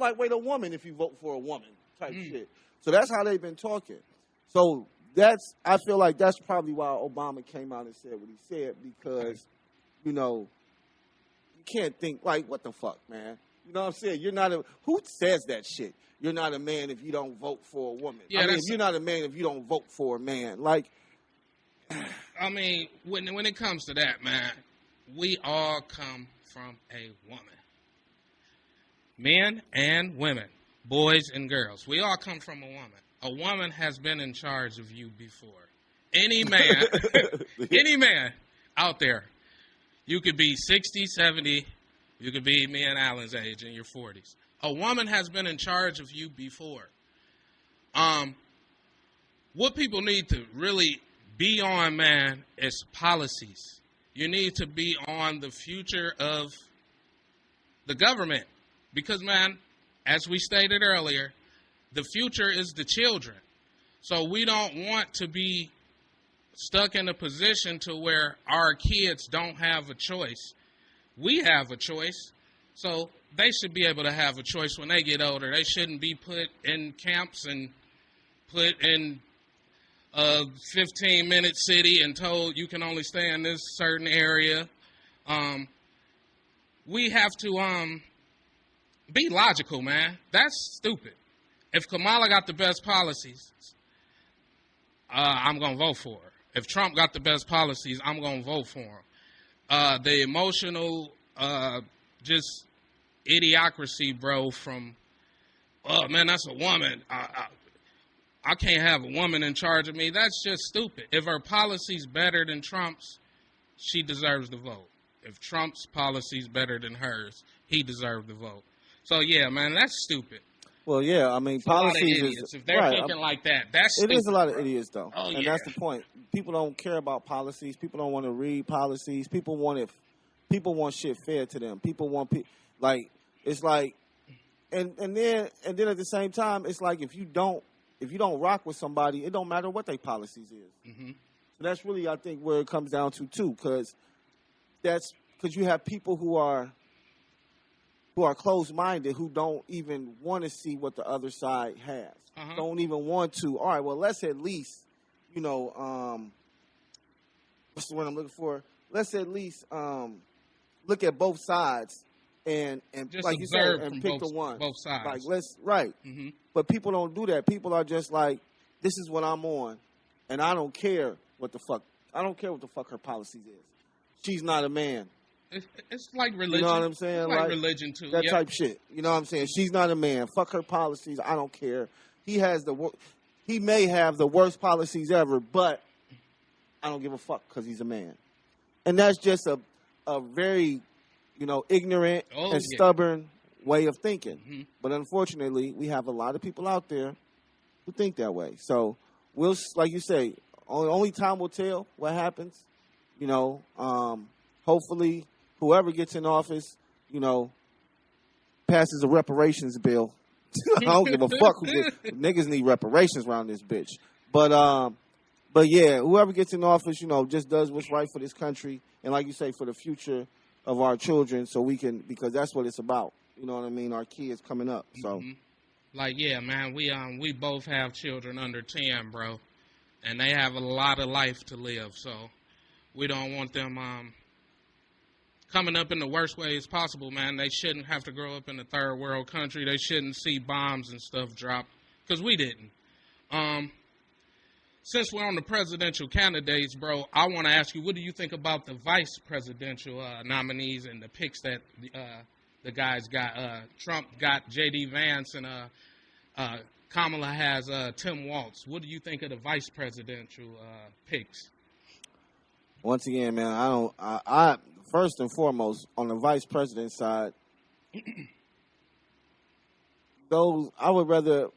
lightweight a woman if you vote for a woman type shit. So that's how they've been talking. So I feel like that's probably why Obama came out and said what he said, because, you know, you can't think, like, what the fuck, man? You know what I'm saying? Who says that shit? You're not a man if you don't vote for a woman. Yeah, you're not a man if you don't vote for a man. Like, I mean, when it comes to that, man, we all come from a woman. Men and women, boys and girls. We all come from a woman. A woman has been in charge of you before. Any man, any man out there, you could be 60, 70, you could be me and Alan's age in your 40s. A woman has been in charge of you before. What people need to really be on, man, is policies. You need to be on the future of the government. Because, man, as we stated earlier, the future is the children. So we don't want to be stuck in a position to where our kids don't have a choice. We have a choice. So they should be able to have a choice when they get older. They shouldn't be put in camps and put in a 15-minute city and told you can only stay in this certain area. We have to be logical, man. That's stupid. If Kamala got the best policies, I'm going to vote for her. If Trump got the best policies, I'm going to vote for him. The emotional, just idiocracy, bro, from, oh, man, that's a woman. I can't have a woman in charge of me. That's just stupid. If her policy's better than Trump's, she deserves the vote. If Trump's policy's better than hers, he deserves the vote. So, yeah, man, that's stupid. Well, yeah, I mean, policies is... If they're thinking like that, that's stupid. It is a lot of idiots, though. Oh, and that's the point. People don't care about policies. People don't want to read policies. People want shit fair to them. People want... it's like... And then at the same time, it's like if you don't rock with somebody, it don't matter what their policies is. Mm-hmm. So that's really, I think, where it comes down to, too, because you have people who are closed-minded, who don't even want to see what the other side has. Uh-huh. Don't even want to. All right, well, let's at least, what's the word I'm looking for? Let's at least look at both sides and just like you said, and pick both, the one. Both sides. Right. Mm-hmm. But people don't do that. People are just like, this is what I'm on, and I don't care what the fuck her policies is. She's not a man. It's like religion. You know what I'm saying? It's like religion, too. That type shit. You know what I'm saying? She's not a man. Fuck her policies. I don't care. He may have the worst policies ever, but I don't give a fuck because he's a man. And that's just a very, ignorant and stubborn way of thinking. Mm-hmm. But unfortunately, we have a lot of people out there who think that way. So we'll, like you say, only time will tell what happens. Hopefully, whoever gets in office, passes a reparations bill. I don't give a fuck niggas need reparations around this bitch. But yeah, whoever gets in office, just does what's right for this country, and like you say, for the future of our children, so we can, because that's what it's about. You know what I mean? Our kids coming up. So, like, yeah, man, we both have children under 10, bro, and they have a lot of life to live. So, we don't want them coming up in the worst ways possible, man. They shouldn't have to grow up in a third world country. They shouldn't see bombs and stuff drop, because we didn't. Since we're on the presidential candidates, bro, I want to ask you, what do you think about the vice presidential nominees and the picks that the guys got? Trump got J.D. Vance, and Kamala has Tim Walz. What do you think of the vice presidential picks? Once again, man, I first and foremost, on the vice president side, I would have rather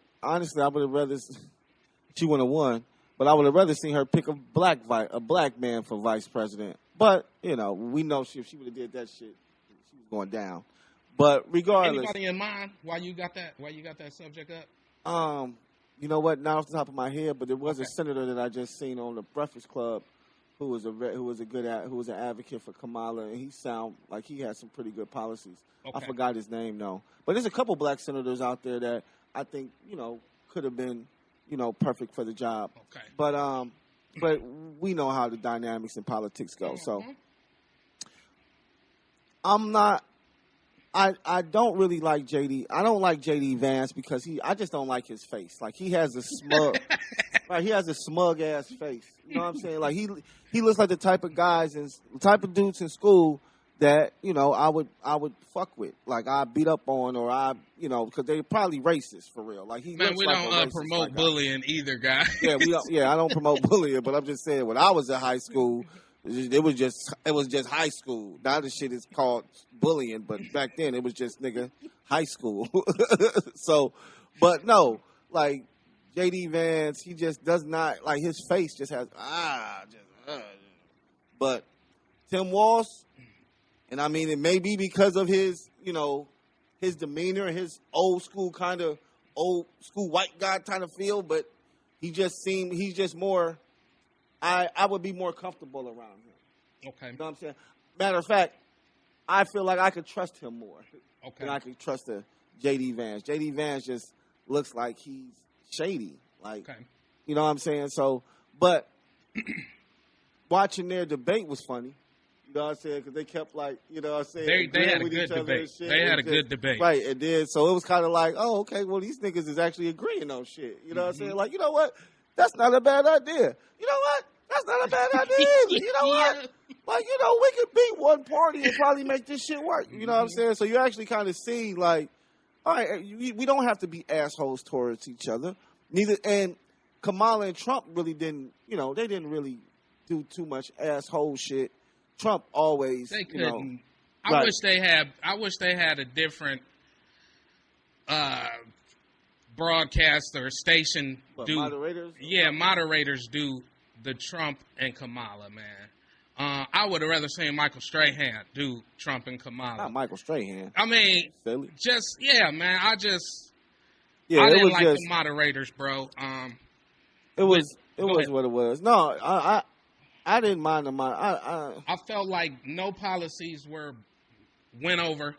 she wouldn't have won, but I would have rather seen her pick a black man for vice president. But, we know if she would have did that shit, she was going down. But regardless. Anybody in mind why you got that subject up? You know what, not off the top of my head, but there was a senator that I just seen on the Breakfast Club who was an advocate for Kamala, and he sound like he had some pretty good policies. Okay. I forgot his name though, but there's a couple black senators out there that I think could have been perfect for the job. Okay. But we know how the dynamics in politics go. So I'm not. I don't really like JD. I don't like JD Vance because I just don't like his face. Like he has a smug, he has a smug ass face. You know what I'm saying? Like he looks like the type of dudes in school that I would fuck with. Like I beat up on, or because they're probably racist for real. Like he looks we like don't promote bullying either, guy. Yeah, we don't. Yeah, I don't promote bullying, but I'm just saying when I was in high school. It was just high school. Now the shit is called bullying, but back then it was just high school. So, but no, like JD Vance, he just does not like his face just has But Tim Walz, and I mean it may be because of his his demeanor, his old school white guy kind of feel, but he's just more. I would be more comfortable around him. Okay. You know what I'm saying? Matter of fact, I feel like I could trust him more than I could trust J.D. Vance. J.D. Vance just looks like he's shady. Like, you know what I'm saying? So, but watching their debate was funny. You know what I'm saying? Because they kept they had a good debate. They had a good debate. Right, it did. So it was kind of like, oh, okay, well, these niggas is actually agreeing on shit. You know what I'm saying? Like, you know what? That's not a bad idea. You know what? That's not a bad idea either. You know what? Like, we could beat one party and probably make this shit work. You know what I'm saying? So you actually kind of see, like, all right, we don't have to be assholes towards each other. And Kamala and Trump really didn't, they didn't really do too much asshole shit. Trump always, they couldn't. I wish they had a different broadcaster station. Moderators? Yeah, moderators do the Trump and Kamala, man. I would have rather seen Michael Strahan do Trump and Kamala. Not Michael Strahan. I mean, Silly. man. I didn't like the moderators, bro. It was what it was. No, I didn't mind them. I felt like no policies went over.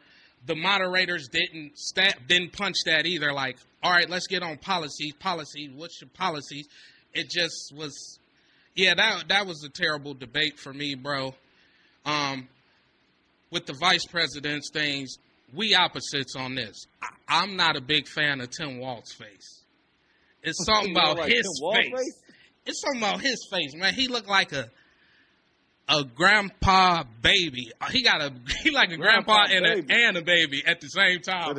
The moderators didn't punch that either. Like, all right, let's get on policies. What's your policies? It just was. Yeah, that was a terrible debate for me, bro. With the vice president's things, we opposites on this. I'm not a big fan of Tim Walz's face. It's something about his face. It's something about his face, man. He looked like a grandpa baby. He like a grandpa and a baby at the same time.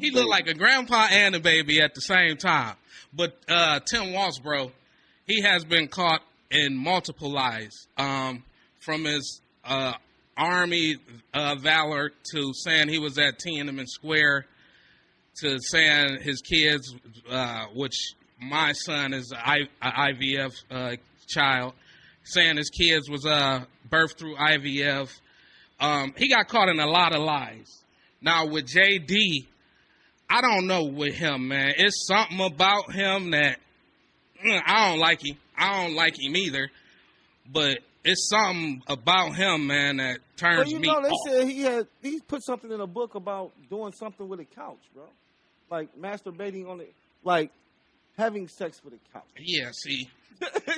He looked like a grandpa and a baby at the same time. But Tim Walz, bro, he has been caught in multiple lies, from his army valor to saying he was at Tiananmen Square to saying his kids, which my son is an IVF child, saying his kids was birthed through IVF. He got caught in a lot of lies. Now with JD, I don't know with him, man. It's something about him that I don't like him. I don't like him either. But it's something about him, man, that turns me off. They said he put something in a book about doing something with a couch, bro. Like masturbating on it, like having sex with a couch. Yeah, see.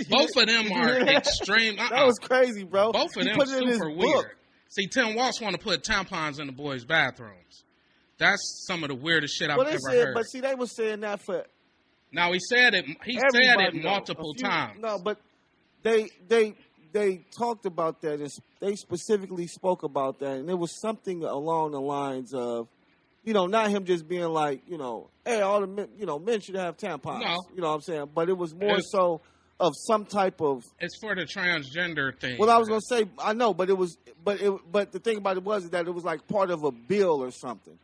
Both of them are extreme. That was crazy, bro. Both of them super weird. See, Tim Walz want to put tampons in the boys' bathrooms. That's some of the weirdest shit I've ever heard. But see, they were saying that for. Now he said it. He said it multiple times. No, but they talked about that. And they specifically spoke about that, and it was something along the lines of, not him just being like, hey, all the men, men should have tampons. No. You know what I'm saying? But it was more so of some type of. It's for the transgender thing. Well, I was gonna say I know, but the thing about it was that it was like part of a bill or something.